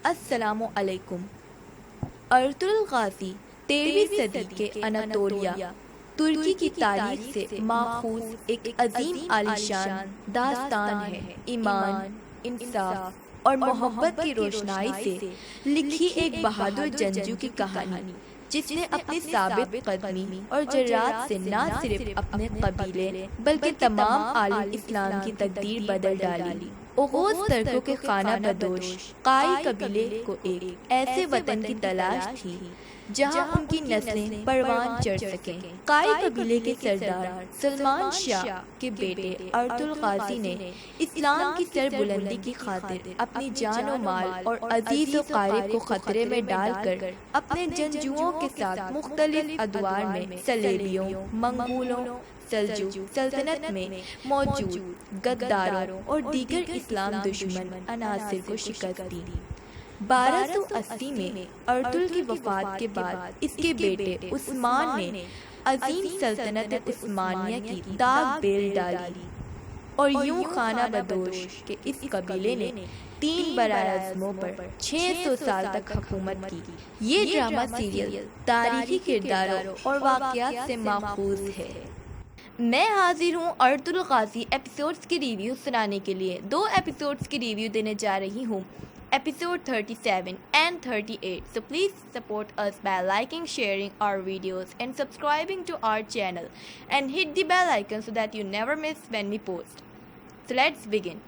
السلام علیکم۔ Ertugrul Ghazi 13ویں صدی کے اناطولیہ ترکی کی تاریخ سے ماخوذ ایک عظیم عالیشان داستان ہے۔ ایمان، انصاف اور محبت کی روشنائی سے لکھی ایک بہادر جنگجو کی کہانی، جس نے اپنی ثابت قدمی اور جرات سے نہ صرف اپنے قبیلے بلکہ تمام عالم اسلام کی تقدیر بدل ڈالی۔ اوغوز ترکوں کے خانہ بدوش قائی قبیلے کو ایک ایسے وطن کی تلاش تھی جہاں ان کی نسلیں پروان چڑھ سکیں۔ قائی قبیلے کے سردار سلمان شاہ کے بیٹے ارطغرل غازی نے اسلام کی سربلندی کی خاطر اپنی جان و مال اور عزیز و قارب کو خطرے میں ڈال کر اپنے جنگجوؤں کے ساتھ مختلف ادوار میں صلیبیوں، منگولوں، سلجوق سلطنت میں موجود غداروں اور دیگر اسلام دشمن عناصر کو شکست دی۔ 1280 میں ارطغرل کی وفات کے بعد اس کے بیٹے عثمان نے عظیم سلطنت عثمانیہ کی داغ بیل ڈالی، اور یوں خانہ بدوش کے اس قبیلے نے 3 براعظموں پر 600 سال تک حکومت کی۔ یہ ڈرامہ سیریل تاریخی کرداروں اور واقعات سے ماخوذ ہے۔ میں حاضر ہوں ارطغرل غازی ایپیسوڈز کی ریویو سنانے کے لیے۔ 2 ایپیسوڈز کی ریویو دینے جا رہی ہوں، episode 37 and 38. So please support us by liking, sharing our videos and subscribing to our channel and hit the bell icon so that you never miss when we post. So let's begin.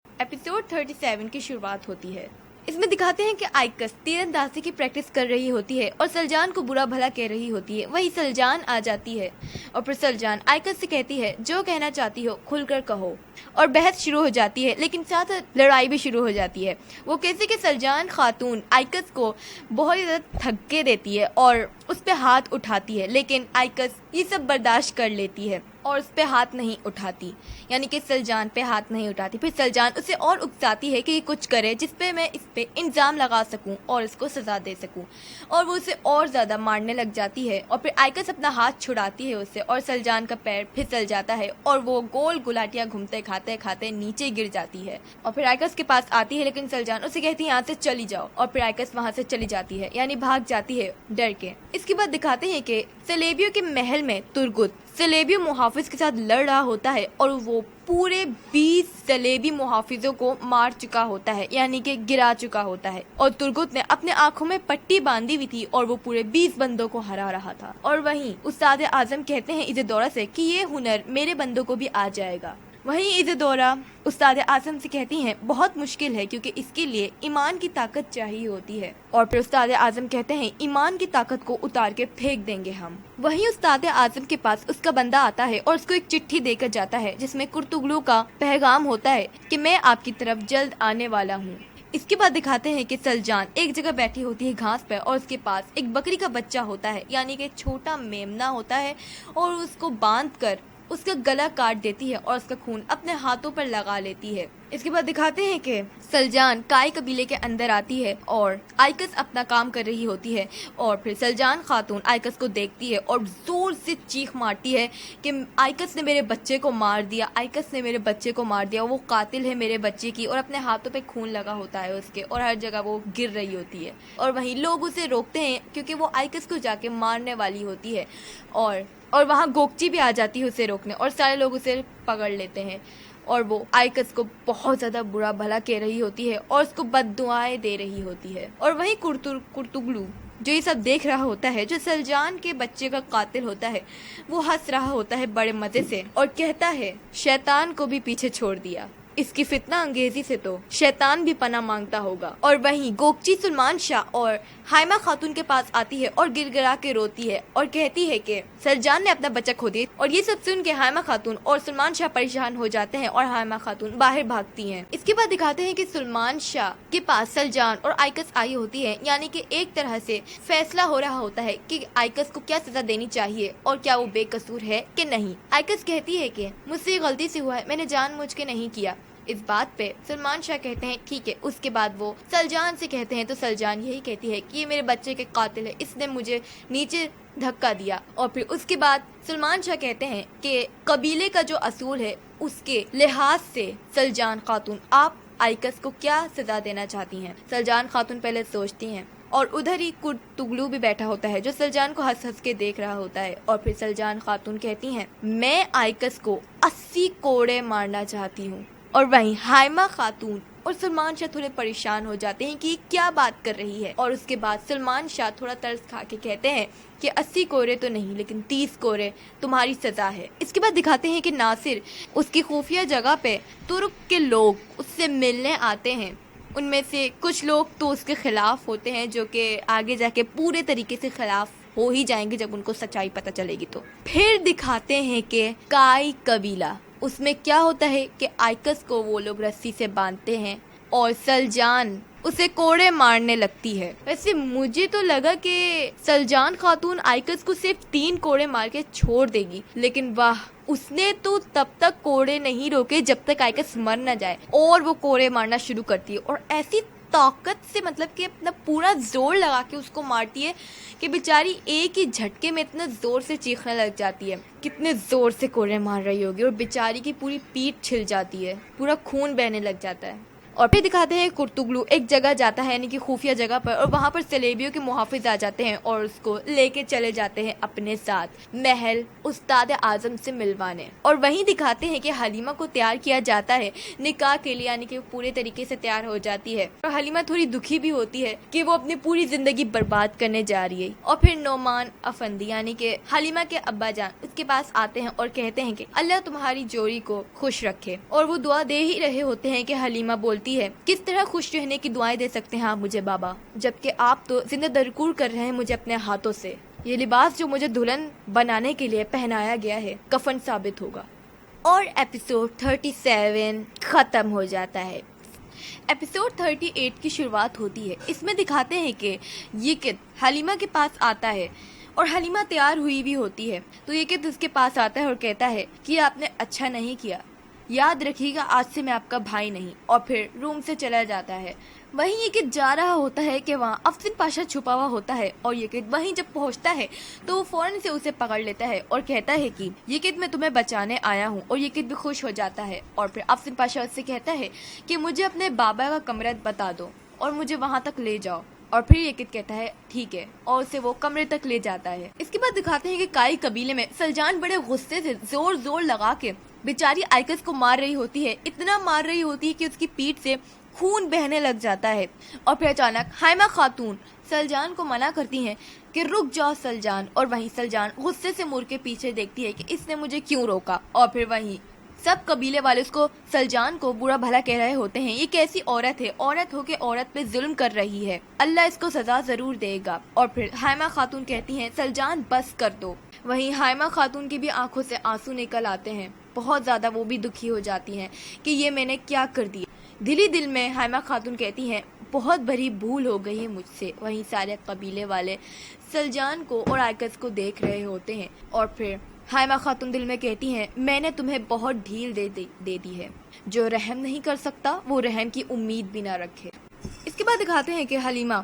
Episode 37 کی شروعات ہوتی ہے۔ اس میں دکھاتے ہیں کہ آئکس تیر اندازی کی پریکٹس کر رہی ہوتی ہے اور سلجان کو برا بھلا کہہ رہی ہوتی ہے۔ وہی سلجان آ جاتی ہے اور پھر سلجان آئکس سے کہتی ہے جو کہنا چاہتی ہو کھل کر کہو، اور بحث شروع ہو جاتی ہے، لیکن ساتھ لڑائی بھی شروع ہو جاتی ہے۔ وہ کیسے کہ سلجان خاتون آئکس کو بہت زیادہ دھکے دیتی ہے اور اس پہ ہاتھ اٹھاتی ہے، لیکن آئکس یہ سب برداشت کر لیتی ہے اور اس پہ ہاتھ نہیں اٹھاتی، یعنی کہ سلجان پہ ہاتھ نہیں اٹھاتی۔ پھر سلجان اسے اور اکساتی ہے کہ یہ کچھ کرے جس پہ میں اس پہ الزام لگا سکوں اور اس کو سزا دے سکوں، اور وہ اسے اور زیادہ مارنے لگ جاتی ہے، اور پھر آئکس اپنا ہاتھ چھڑاتی ہے اسے، اور سلجان کا پیر پھسل جاتا ہے اور وہ گول گلاٹیاں گھومتے کھاتے کھاتے نیچے گر جاتی ہے، اور پھر آئکس کے پاس آتی ہے، لیکن سلجان اسے کہتی ہے یہاں سے چلی جاؤ، اور پھر آئکس وہاں سے چلی جاتی ہے، یعنی بھاگ جاتی ہے ڈر کے۔ اس کے بعد دکھاتے ہیں کہ صلیبیوں کے محل میں ترگت صلیبی محافظ کے ساتھ لڑ رہا ہوتا ہے اور وہ پورے 20 صلیبی محافظوں کو مار چکا ہوتا ہے، یعنی کہ گرا چکا ہوتا ہے، اور ترگت نے اپنے آنکھوں میں پٹی باندھی ہوئی تھی اور وہ پورے 20 بندوں کو ہرا رہا تھا۔ اور وہیں استاد اعظم کہتے ہیں ایزیدورا سے کہ یہ ہنر میرے بندوں کو بھی آ جائے گا۔ وہیں ایزیدورا استاد اعظم سے کہتی ہیں بہت مشکل ہے کیونکہ اس کے لیے ایمان کی طاقت چاہیے ہوتی ہے، اور پھر استاد اعظم کہتے ہیں ایمان کی طاقت کو اتار کے پھینک دیں گے ہم۔ وہیں استاد اعظم کے پاس اس کا بندہ آتا ہے اور اس کو ایک چٹھی دے کر جاتا ہے جس میں کرتگلو کا پیغام ہوتا ہے کہ میں آپ کی طرف جلد آنے والا ہوں۔ اس کے بعد دکھاتے ہیں کہ سلجان ایک جگہ بیٹھی ہوتی ہے گھاس پہ، اور اس کے پاس ایک بکری کا بچہ ہوتا ہے، یعنی کہ چھوٹا میمنا ہوتا ہے، اور اس کو باندھ کر اس کا گلا کاٹ دیتی ہے اور اس کا خون اپنے ہاتھوں پر لگا لیتی ہے۔ اس کے بعد دکھاتے ہیں کہ سلجان کائی قبیلے کے اندر آتی ہے اور آئکس اپنا کام کر رہی ہوتی ہے، اور پھر سلجان خاتون آئکس کو دیکھتی ہے اور زور سے چیخ مارتی ہے کہ آئکس نے میرے بچے کو مار دیا، آئکس نے میرے بچے کو مار دیا، وہ قاتل ہے میرے بچے کی، اور اپنے ہاتھوں پہ خون لگا ہوتا ہے اس کے، اور ہر جگہ وہ گر رہی ہوتی ہے، اور وہیں لوگ اسے روکتے ہیں کیونکہ وہ آئکس کو جا کے مارنے والی ہوتی ہے، اور وہاں گوکچی بھی آ جاتی ہے اسے روکنے، اور سارے لوگ اسے پکڑ لیتے ہیں، اور وہ آئکس کو بہت زیادہ برا بھلا کہہ رہی ہوتی ہے اور اس کو بد دعائیں دے رہی ہوتی ہے۔ اور وہیں کرتگلو جو یہ سب دیکھ رہا ہوتا ہے، جو سلجان کے بچے کا قاتل ہوتا ہے، وہ ہنس رہا ہوتا ہے بڑے مزے سے اور کہتا ہے شیطان کو بھی پیچھے چھوڑ دیا، اس کی فتنہ انگیزی سے تو شیطان بھی پناہ مانگتا ہوگا۔ اور وہیں گوکچی سلمان شاہ اور ہائمہ خاتون کے پاس آتی ہے اور گر گرا کے روتی ہے اور کہتی ہے کہ سلجان نے اپنا بچہ کھو دیا، اور یہ سب سن کے ہائمہ خاتون اور سلمان شاہ پریشان ہو جاتے ہیں اور ہائمہ خاتون باہر بھاگتی ہیں۔ اس کے بعد دکھاتے ہیں کہ سلمان شاہ کے پاس سلجان اور آئکس آئی ہوتی ہے، یعنی کہ ایک طرح سے فیصلہ ہو رہا ہوتا ہے کہ آئکس کو کیا سزا دینی چاہیے اور کیا وہ بے قصور ہے کہ نہیں۔ آئکس کہتی ہے کہ مجھ سے غلطی سے ہوا ہے، میں نے جان مجھ کے نہیں کیا، اس بات پہ سلمان شاہ کہتے ہیں ٹھیک ہے. اس کے بعد وہ سلجان سے کہتے ہیں تو سلجان یہی کہتی ہے کہ یہ میرے بچے کے قاتل ہے, اس نے مجھے نیچے دھکا دیا. اور پھر اس کے بعد سلمان شاہ کہتے ہیں کہ قبیلے کا جو اصول ہے اس کے لحاظ سے سلجان خاتون آپ آئیکس کو کیا سزا دینا چاہتی ہیں. سلجان خاتون پہلے سوچتی ہیں اور ادھر ہی کرتگلو بھی بیٹھا ہوتا ہے جو سلجان کو ہنس ہنس کے دیکھ رہا ہوتا ہے. اور پھر سلجان خاتون کہتی ہیں میں آئیکس کو 80 کوڑے مارنا چاہتی ہوں. اور وہیں ہائمہ خاتون اور سلمان شاہ تھوڑے پریشان ہو جاتے ہیں کہ یہ کیا بات کر رہی ہے. اور اس کے بعد سلمان شاہ تھوڑا ترس کھا کے کہتے ہیں کہ 80 کوڑے تو نہیں لیکن 30 کوڑے تمہاری سزا ہے. اس کے بعد دکھاتے ہیں کہ ناصر اس کی خفیہ جگہ پہ ترک کے لوگ اس سے ملنے آتے ہیں. ان میں سے کچھ لوگ تو اس کے خلاف ہوتے ہیں جو کہ آگے جا کے پورے طریقے سے خلاف ہو ہی جائیں گے جب ان کو سچائی پتہ چلے گی. تو پھر دکھاتے ہیں کہ کائی قبیلہ, اس میں کیا ہوتا ہے کہ آئیکس کو وہ لوگ رسی سے باندھتے ہیں اور سلجان اسے کوڑے مارنے لگتی ہے. ویسے مجھے تو لگا کہ سلجان خاتون آئیکس کو صرف 3 کوڑے مار کے چھوڑ دے گی, لیکن واہ اس نے تو تب تک کوڑے نہیں روکے جب تک آئیکس مر نہ جائے اور وہ کوڑے مارنا شروع کرتی ہے. اور ایسی طاقت سے مطلب کہ اپنا پورا زور لگا کے اس کو مارتی ہے کہ بیچاری ایک ہی جھٹکے میں اتنا زور سے چیخنے لگ جاتی ہے. کتنے زور سے کوڑے مار رہی ہوگی اور بیچاری کی پوری پیٹھ چھل جاتی ہے, پورا خون بہنے لگ جاتا ہے. اور پھر دکھاتے ہیں کرتگلو ایک جگہ جاتا ہے یعنی کہ خفیہ جگہ پر, اور وہاں پر سلیبیوں کے محافظ آ جاتے ہیں اور اس کو لے کے چلے جاتے ہیں اپنے ساتھ محل استاد اعظم سے ملوانے. اور وہیں دکھاتے ہیں کہ حلیمہ کو تیار کیا جاتا ہے نکاح کے لیے, یعنی کہ وہ پورے طریقے سے تیار ہو جاتی ہے. اور حلیمہ تھوڑی دکھی بھی ہوتی ہے کہ وہ اپنی پوری زندگی برباد کرنے جا رہی ہے. اور پھر نعمان افندی یعنی کہ حلیمہ کے ابا جان اس کے پاس آتے ہیں اور کہتے ہیں کہ اللہ تمہاری جوڑی کو خوش رکھے. اور وہ دعا دے ہی رہے ہوتے ہیں کہ حلیمہ بولتی ہے کس طرح خوش رہنے کی دعائیں دے سکتے ہیں آپ مجھے بابا, جبکہ آپ تو زندہ درکور کر رہے ہیں مجھے اپنے ہاتھوں سے. یہ لباس جو مجھے دلہن بنانے کے لیے پہنایا گیا ہے کفن ثابت ہوگا. اور ایپیسوڈ 37 ختم ہو جاتا ہے. ایپیسوڈ 38 کی شروعات ہوتی ہے. اس میں دکھاتے ہیں کہ یکت حلیمہ کے پاس آتا ہے اور حلیمہ تیار ہوئی بھی ہوتی ہے تو یکت اس کے پاس آتا ہے اور کہتا ہے کہ آپ نے اچھا نہیں کیا, یاد رکھیے گا آج سے میں آپ کا بھائی نہیں. اور پھر روم سے چلا جاتا ہے. وہیں یکت جا رہا ہوتا ہے کہ وہاں افسن پاشا چھپا ہوا ہوتا ہے اور یکت وہیں جب پہنچتا ہے تو وہ فوراً سے اسے پکڑ لیتا ہے اور کہتا ہے کہ یکت میں تمہیں بچانے آیا ہوں. اور یکت بھی خوش ہو جاتا ہے. اور پھر افسن پاشا اس سے کہتا ہے کہ مجھے اپنے بابا کا کمرہ بتا دو اور مجھے وہاں تک لے جاؤ. اور پھر یکت کہتا ہے ٹھیک ہے اور اسے وہ کمرے تک لے جاتا ہے. اس کے بعد دکھاتے ہیں کہ کائی قبیلے میں سلجان بڑے غصے سے زور لگا کے بیچاری آئیکس کو مار رہی ہوتی ہے, اتنا مار رہی ہوتی ہے کہ اس کی پیٹھ سے خون بہنے لگ جاتا ہے. اور پھر اچانک ہائمہ خاتون سلجان کو منع کرتی ہیں کہ رک جاؤ سلجان. اور وہیں سلجان غصے سے مڑ کے پیچھے دیکھتی ہے کہ اس نے مجھے کیوں روکا. اور پھر وہیں سب قبیلے والے اس کو سلجان کو برا بھلا کہہ رہے ہوتے ہیں, یہ کیسی عورت ہے, عورت ہو کے عورت پہ ظلم کر رہی ہے, اللہ اس کو سزا ضرور دے گا. اور پھر ہائمہ خاتون کہتی ہیں سلجان بس کر دو. وہیں ہائمہ خاتون کی بھی آنکھوں سے آنسو نکل آتے ہیں, بہت زیادہ وہ بھی دکھی ہو جاتی ہیں کہ یہ میں نے کیا کر دیا. دلی دل میں ہائمہ خاتون کہتی ہیں بہت بڑی بھول ہو گئی ہے مجھ سے. وہیں سارے قبیلے والے سلجان کو اور آئیکس کو دیکھ رہے ہوتے ہیں. اور پھر ہائمہ خاتون دل میں کہتی ہیں میں نے تمہیں بہت ڈھیل دے دی ہے, جو رحم نہیں کر سکتا وہ رحم کی امید بھی نہ رکھے. اس کے بعد دکھاتے ہیں کہ حلیمہ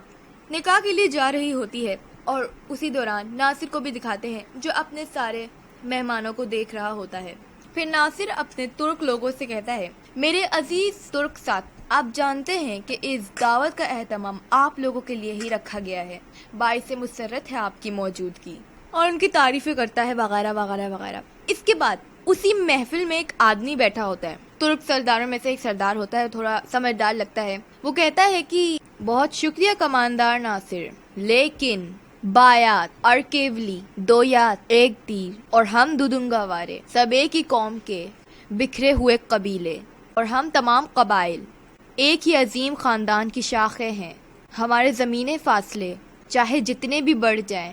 نکاح کے لیے جا رہی ہوتی ہے اور اسی دوران ناصر کو بھی دکھاتے ہیں جو اپنے سارے مہمانوں کو دیکھ رہا ہوتا ہے. پھر ناصر اپنے ترک لوگوں سے کہتا ہے میرے عزیز ترک ساتھ, آپ جانتے ہیں کہ اس دعوت کا اہتمام آپ لوگوں کے لیے ہی رکھا گیا ہے, باعث مسرت ہے آپ کی موجودگی. اور ان کی تعریفیں کرتا ہے وغیرہ وغیرہ وغیرہ. اس کے بعد اسی محفل میں ایک آدمی بیٹھا ہوتا ہے, ترک سرداروں میں سے ایک سردار ہوتا ہے, تھوڑا سمجھدار لگتا ہے. وہ کہتا ہے کہ بہت شکریہ کماندار ناصر, لیکن بایات ارکیولی 2 یاد 1 تیر اور ہم دودنگا وارے سب ایک ہی قوم کے بکھرے ہوئے قبیلے اور ہم تمام قبائل ایک ہی عظیم خاندان کی شاخیں ہیں. ہمارے زمینی فاصلے چاہے جتنے بھی بڑھ جائیں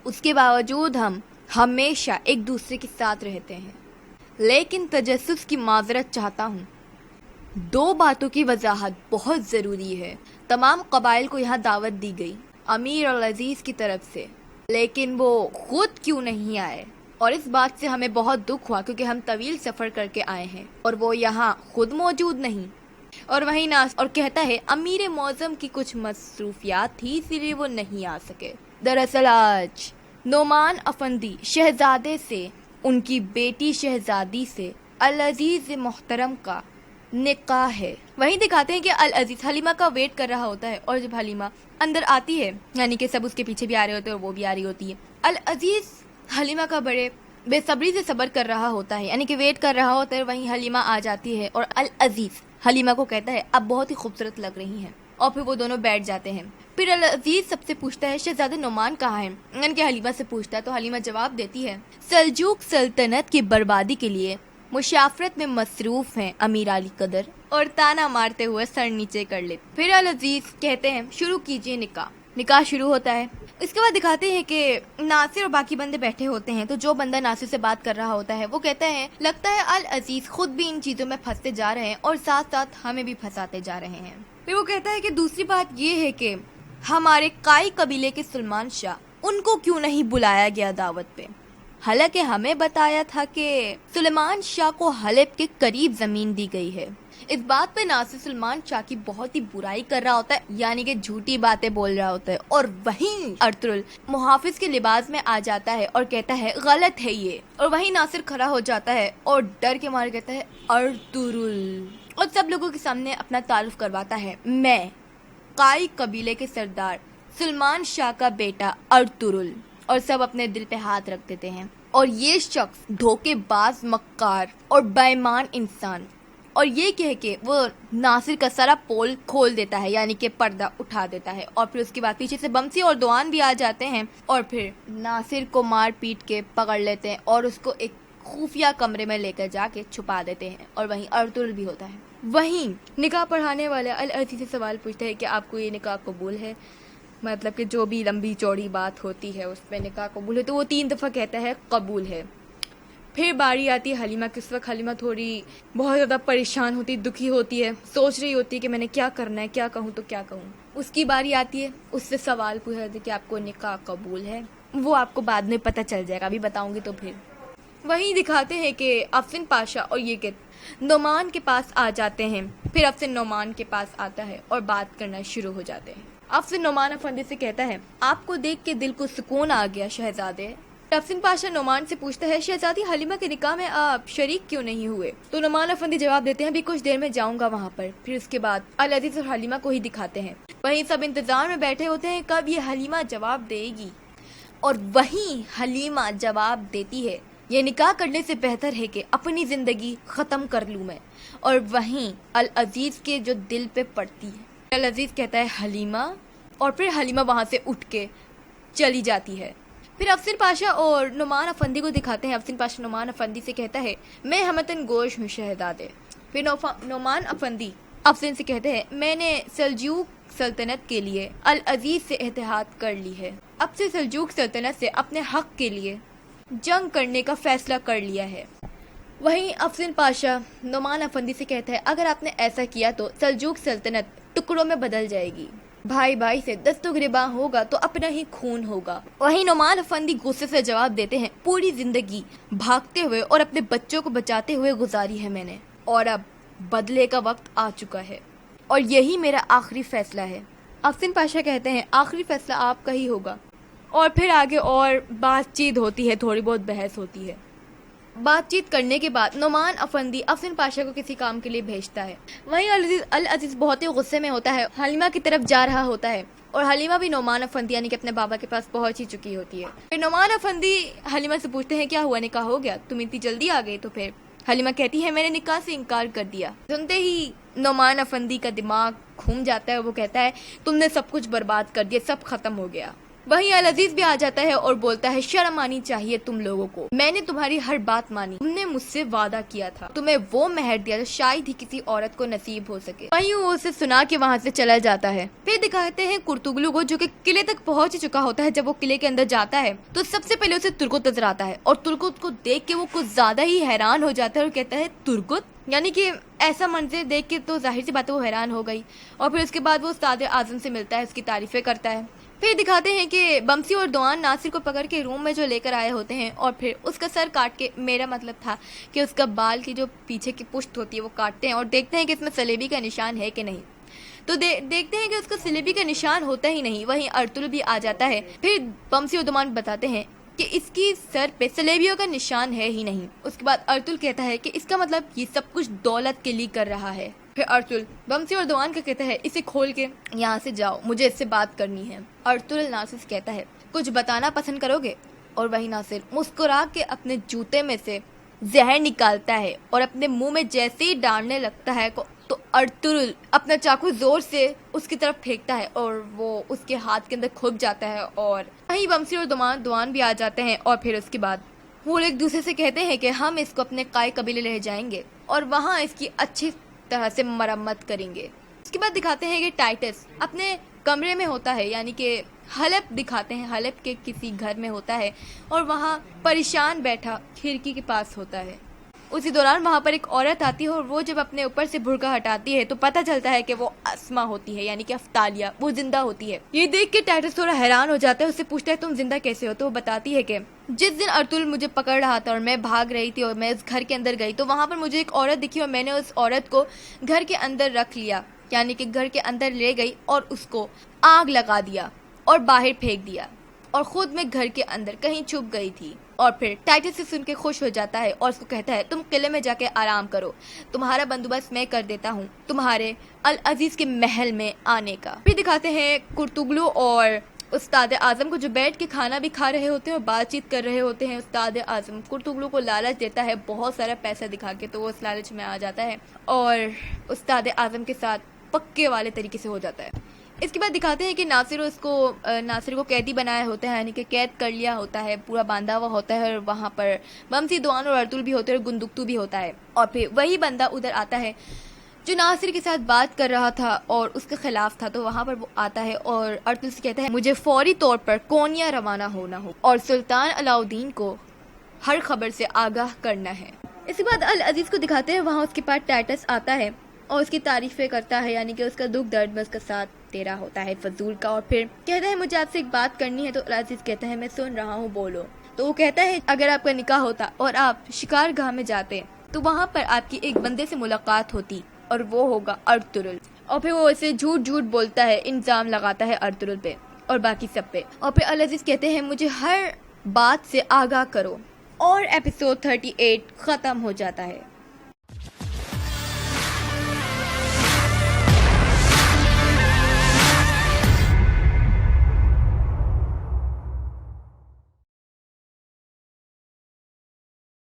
اس کے باوجود ہم ہمیشہ ایک دوسرے کے ساتھ رہتے ہیں. لیکن تجسس کی معذرت چاہتا ہوں, 2 باتوں کی وضاحت بہت ضروری ہے. تمام قبائل کو یہاں دعوت دی گئی امیر العزیز کی طرف سے, لیکن وہ خود کیوں نہیں آئے اور اس بات سے ہمیں بہت دکھ ہوا کیونکہ ہم طویل سفر کر کے آئے ہیں اور وہ یہاں خود موجود نہیں۔ اور وہیں ناس اور کہتا ہے امیر معظم کی کچھ مصروفیات تھی اسی لیے وہ نہیں آ سکے۔ دراصل آج نعمان افندی شہزادے سے، ان کی بیٹی شہزادی سے العزیز محترم کا نکاح ہے۔ وہیں دکھاتے ہیں کہ العزیز حلیمہ کا ویٹ کر رہا ہوتا ہے اور جب حلیمہ اندر آتی ہے، یعنی کہ سب اس کے پیچھے بھی آ رہے ہوتے ہیں اور وہ بھی آ رہی ہوتی ہے، العزیز حلیمہ کا بڑے بے صبری سے صبر کر رہا ہوتا ہے، یعنی کہ ویٹ کر رہا ہوتا ہے۔ وہیں حلیمہ آ جاتی ہے اور العزیز حلیمہ کو کہتا ہے اب بہت ہی خوبصورت لگ رہی ہیں، اور پھر وہ دونوں بیٹھ جاتے ہیں۔ پھر العزیز سب سے پوچھتا ہے شہزادہ نعمان کہاں ہے، یعنی کہ حلیمہ سے پوچھتا ہے، تو حلیمہ جواب دیتی ہے سلجوق سلطنت کی بربادی کے لیے مشافرت میں مصروف ہیں امیر علی قدر، اور تانا مارتے ہوئے سر نیچے کر لیتے۔ پھر العزیز کہتے ہیں شروع کیجئے نکاح۔ نکاح شروع ہوتا ہے۔ اس کے بعد دکھاتے ہیں کہ ناصر اور باقی بندے بیٹھے ہوتے ہیں، تو جو بندہ ناصر سے بات کر رہا ہوتا ہے وہ کہتا ہے لگتا ہے العزیز خود بھی ان چیزوں میں پھنستے جا رہے ہیں اور ساتھ ساتھ ہمیں بھی پھنساتے جا رہے ہیں۔ پھر وہ کہتا ہے کہ دوسری بات یہ ہے کہ ہمارے قائی قبیلے کے سلمان شاہ، ان کو کیوں نہیں بلایا گیا دعوت پہ، حالانکہ ہمیں بتایا تھا کہ سلیمان شاہ کو حلب کے قریب زمین دی گئی ہے۔ اس بات پہ ناصر سلمان شاہ کی بہت ہی برائی کر رہا ہوتا ہے، یعنی کہ جھوٹی باتیں بول رہا ہوتا ہے، اور وہیں ارطغرل محافظ کے لباس میں آ جاتا ہے اور کہتا ہے غلط ہے یہ، اور وہیں ناصر کھڑا ہو جاتا ہے اور ڈر کے مارے کہتا ہے ارطغرل، اور سب لوگوں کے سامنے اپنا تعارف کرواتا ہے میں قائی قبیلے کے سردار سلمان شاہ کا بیٹا ارطغرل، اور سب اپنے دل پہ ہاتھ رکھ دیتے ہیں۔ اور یہ شخص دھوکے باز، مکار اور بے ایمان انسان، اور یہ کہہ کے وہ ناصر کا سارا پول کھول دیتا ہے، یعنی کہ پردہ اٹھا دیتا ہے، اور پھر اس کے بعد پیچھے سے بمسی اور دوان بھی آ جاتے ہیں اور پھر ناصر کو مار پیٹ کے پکڑ لیتے ہیں اور اس کو ایک خفیہ کمرے میں لے کر جا کے چھپا دیتے ہیں، اور وہیں ارطغرل بھی ہوتا ہے۔ وہیں نکاح پڑھانے والا العزیز سے سوال پوچھتا ہے کہ آپ کو یہ نکاح قبول ہے، مطلب کہ جو بھی لمبی چوڑی بات ہوتی ہے اس میں نکاح قبول ہے، تو وہ 3 دفعہ کہتا ہے قبول ہے۔ پھر باری آتی ہے حلیمہ کی۔ اس وقت حلیمہ تھوڑی بہت زیادہ پریشان ہوتی، دکھی ہوتی ہے، سوچ رہی ہوتی ہے کہ میں نے کیا کرنا ہے، کیا کہوں تو کیا کہوں۔ اس کی باری آتی ہے، اس سے سوال پوچھا جاتا ہے کہ آپ کو نکاح قبول ہے، وہ آپ کو بعد میں پتہ چل جائے گا، ابھی بتاؤں گی تو پھر۔ وہیں دکھاتے ہیں کہ افسن پاشا اور یہ کہ نعمان کے پاس آ جاتے ہیں، پھر افسن نعمان کے پاس آتا ہے اور بات کرنا شروع ہو جاتے ہیں۔ افسن نعمان افندی سے کہتا ہے آپ کو دیکھ کے دل کو سکون آ گیا شہزادے۔ افسن پاشا نعمان سے پوچھتا ہے شہزادی حلیمہ کے نکاح میں آپ شریک کیوں نہیں ہوئے؟ تو نعمان افندی جواب دیتے ہیں ابھی کچھ دیر میں جاؤں گا وہاں پر۔ پھر اس کے بعد العزیز اور حلیمہ کو ہی دکھاتے ہیں، وہیں سب انتظار میں بیٹھے ہوتے ہیں کب یہ حلیمہ جواب دے گی، اور وہیں حلیمہ جواب دیتی ہے یہ نکاح کرنے سے بہتر ہے کہ اپنی زندگی ختم کر لوں میں، اور وہیں العزیز کے جو دل پہ پڑتی ہے۔ العزیز کہتا ہے حلیمہ، اور پھر حلیمہ وہاں سے اٹھ کے چلی جاتی ہے۔ پھر افسر پاشا اور نعمان افندی کو دکھاتے ہیں۔ افسر پاشا نعمان افندی سے کہتا ہے میں ہمتن گوش ہوں شہزادے۔ پھر نعمان افندی افسر سے کہتے ہیں میں نے سلجوق سلطنت کے لیے العزیز سے اتحاد کر لی ہے، اب سے سلجوق سلطنت سے اپنے حق کے لیے جنگ کرنے کا فیصلہ کر لیا ہے۔ وہیں افسر پاشا نعمان افندی سے کہتا ہے اگر آپ نے ایسا کیا تو سلجوق سلطنت ٹکڑوں میں بدل جائے گی، بھائی بھائی سے دست و گریباں ہوگا تو اپنا ہی خون ہوگا۔ وہیں نعمان افندی غصے سے جواب دیتے ہیں پوری زندگی بھاگتے ہوئے اور اپنے بچوں کو بچاتے ہوئے گزاری ہے میں نے، اور اب بدلے کا وقت آ چکا ہے اور یہی میرا آخری فیصلہ ہے۔ افسر پاشا کہتے ہیں آخری فیصلہ آپ کا ہی ہوگا، اور پھر آگے اور بات چیت ہوتی ہے، تھوڑی بہت بحث ہوتی ہے۔ بات چیت کرنے کے بعد نعمان افندی افسر پاشا کو کسی کام کے لیے بھیجتا ہے۔ وہیں العزیز بہت ہی غصے میں ہوتا ہے، حلیمہ کی طرف جا رہا ہوتا ہے، اور حلیمہ بھی نعمان افندی یعنی کہ اپنے بابا کے پاس پہنچ ہی چکی ہوتی ہے۔ پھر نعمان افندی حلیمہ سے پوچھتے ہیں کیا ہوا، نکاح ہو گیا، تم اتنی جلدی آ گئی؟ تو پھر حلیمہ کہتی ہے میں نے نکاح سے انکار کر دیا۔ سنتے ہی نعمان افندی کا دماغ گھوم جاتا ہے، وہ کہتا ہے تم نے سب کچھ برباد کر دیا، سب ختم ہو گیا۔ وہیں العزیز بھی آ جاتا ہے اور بولتا ہے شرم آنی چاہیے تم لوگوں کو، میں نے تمہاری ہر بات مانی، تم نے مجھ سے وعدہ کیا تھا، تمہیں وہ مہر دیا جو شاید ہی کسی عورت کو نصیب ہو سکے۔ وہیں وہ اسے سنا کے وہاں سے چلا جاتا ہے۔ پھر دکھاتے ہیں کرتگلو کو جو کہ قلعے تک پہنچ چکا ہوتا ہے۔ جب وہ قلعے کے اندر جاتا ہے تو سب سے پہلے اسے ترکت نظر آتا ہے، اور ترکت کو دیکھ کے وہ کچھ زیادہ ہی حیران ہو جاتا ہے اور کہتا ہے ترکت، یعنی کہ ایسا منظر دیکھ کے تو ظاہر سی بات ہے وہ حیران ہو گئی، اور پھر اس کے بعد وہ استاد اعظم سے ملتا ہے، اس کی تعریفیں کرتا ہے۔ پھر دکھاتے ہیں کہ بمسی اور دوان ناصر کو پکڑ کے روم میں جو لے کر آئے ہوتے ہیں اور پھر اس کا سر کاٹ کے، میرا مطلب تھا کہ اس کا بال کی جو پیچھے کی پشت ہوتی ہے وہ کاٹتے ہیں اور دیکھتے ہیں کہ اس میں سلیبی کا نشان ہے کہ نہیں. تو دیکھتے ہیں کہ اس کا سلیبی کا نشان ہوتا ہی نہیں. وہیں ارطغرل بھی آ جاتا ہے. پھر بمسی اور دوان بتاتے ہیں کہ اس کی سر پہ سلیبیوں کا نشان ہے ہی نہیں. اس کے بعد ارطغرل کہتا ہے کہ اس کا مطلب یہ سب کچھ دولت کے لیے کر رہا ہے. پھر ارطغرل بمسی اور دوان کا کہتا ہے اسے کھول کے یہاں سے جاؤ، مجھے اس سے بات کرنی ہے. ارطغرل ناصر سے کہتا ہے کچھ بتانا پسند کرو گے؟ اور وہی ناصر مسکرا کے اپنے جوتے میں سے زہر نکالتا ہے اور اپنے منہ میں جیسے ہی ڈالنے لگتا ہے تو ارطغرل اپنا چاقو زور سے اس کی طرف پھینکتا ہے اور وہ اس کے ہاتھ کے اندر کھپ جاتا ہے. اور وہیں بمسی اور دوان بھی آ جاتے ہیں اور پھر اس کے بعد وہ ایک دوسرے سے کہتے ہیں کہ ہم اس کو اپنے قائد قبیلے لے جائیں گے اور وہاں اس کی اچھی طرح سے مرمت کریں گے. اس کے بعد دکھاتے ہیں کہ ٹائٹس اپنے کمرے میں ہوتا ہے، یعنی کہ حلب دکھاتے ہیں، حلب کے کسی گھر میں ہوتا ہے اور وہاں پریشان بیٹھا کھڑکی کے پاس ہوتا ہے. اسی دوران وہاں پر ایک عورت آتی ہے اور وہ جب اپنے اوپر سے برقع ہٹاتی ہے تو پتہ چلتا ہے کہ وہ اسما ہوتی ہے، یعنی کہ افتالیہ، وہ زندہ ہوتی ہے. یہ دیکھ کے ٹائٹس تھوڑا حیران ہو جاتا ہے. اس سے پوچھتا ہے تم زندہ کیسے ہو؟ تو وہ بتاتی ہے کہ جس دن ارطغرل مجھے پکڑ رہا تھا اور میں بھاگ رہی تھی اور میں اس گھر کے اندر گئی تو وہاں پر مجھے ایک عورت دکھی اور میں نے اس عورت کو گھر کے اندر رکھ لیا، یعنی کہ گھر کے اندر لے گئی اور اس کو آگ لگا دیا اور باہر پھینک دیا اور خود میں گھر کے اندر کہیں چھپ گئی تھی. اور پھر ٹائٹس سے سن کے خوش ہو جاتا ہے اور اس کو کہتا ہے تم قلعے میں جا کے آرام کرو، تمہارا بندوبست میں کر دیتا ہوں تمہارے العزیز کے محل میں آنے کا. پھر دکھاتے ہیں کرتگلو اور استاد اعظم کو جو بیٹھ کے کھانا بھی کھا رہے ہوتے ہیں اور بات چیت کر رہے ہوتے ہیں. استاد اعظم کرتگلو کو لالچ دیتا ہے بہت سارا پیسہ دکھا کے، تو وہ اس لالچ میں آ جاتا ہے اور استاد اعظم کے ساتھ پکے والے طریقے سے ہو جاتا ہے. اس کے بعد دکھاتے ہیں کہ ناصر کو قیدی بنایا ہوتا ہے، یعنی کہ قید کر لیا ہوتا ہے، پورا باندھا ہوا ہوتا ہے اور وہاں پر بمسی، دوان اور ارطغرل بھی ہوتے ہیں اور گندگتو بھی ہوتا ہے. اور پھر وہی بندہ ادھر آتا ہے جو ناصر کے ساتھ بات کر رہا تھا اور اس کے خلاف تھا، تو وہاں پر وہ آتا ہے اور ارطغرل سے کہتا ہے مجھے فوری طور پر کونیا روانہ ہونا ہو اور سلطان علاؤدین کو ہر خبر سے آگاہ کرنا ہے. اس کے بعد العزیز کو دکھاتے ہیں، وہاں اس کے پاس ٹائٹس آتا ہے اور اس کی تعریفیں کرتا ہے، یعنی کہ اس کا دکھ درد میں اس کا ساتھ دے رہا ہوتا ہے فضول کا. اور پھر کہتا ہے مجھے آپ سے ایک بات کرنی ہے. تو العزیز کہتا ہے میں سن رہا ہوں، بولو. تو وہ کہتا ہے اگر آپ کا نکاح ہوتا اور آپ شکار گاہ میں جاتے تو وہاں پر آپ کی ایک بندے سے ملاقات ہوتی اور وہ ہوگا ارطغرل. اور پھر وہ اسے جھوٹ بولتا ہے، الزام لگاتا ہے ارطغرل پہ اور باقی سب پہ. اور پھر العزیز کہتے ہیں مجھے ہر بات سے آگاہ کرو. اور ایپیسوڈ 38 ختم ہو جاتا ہے.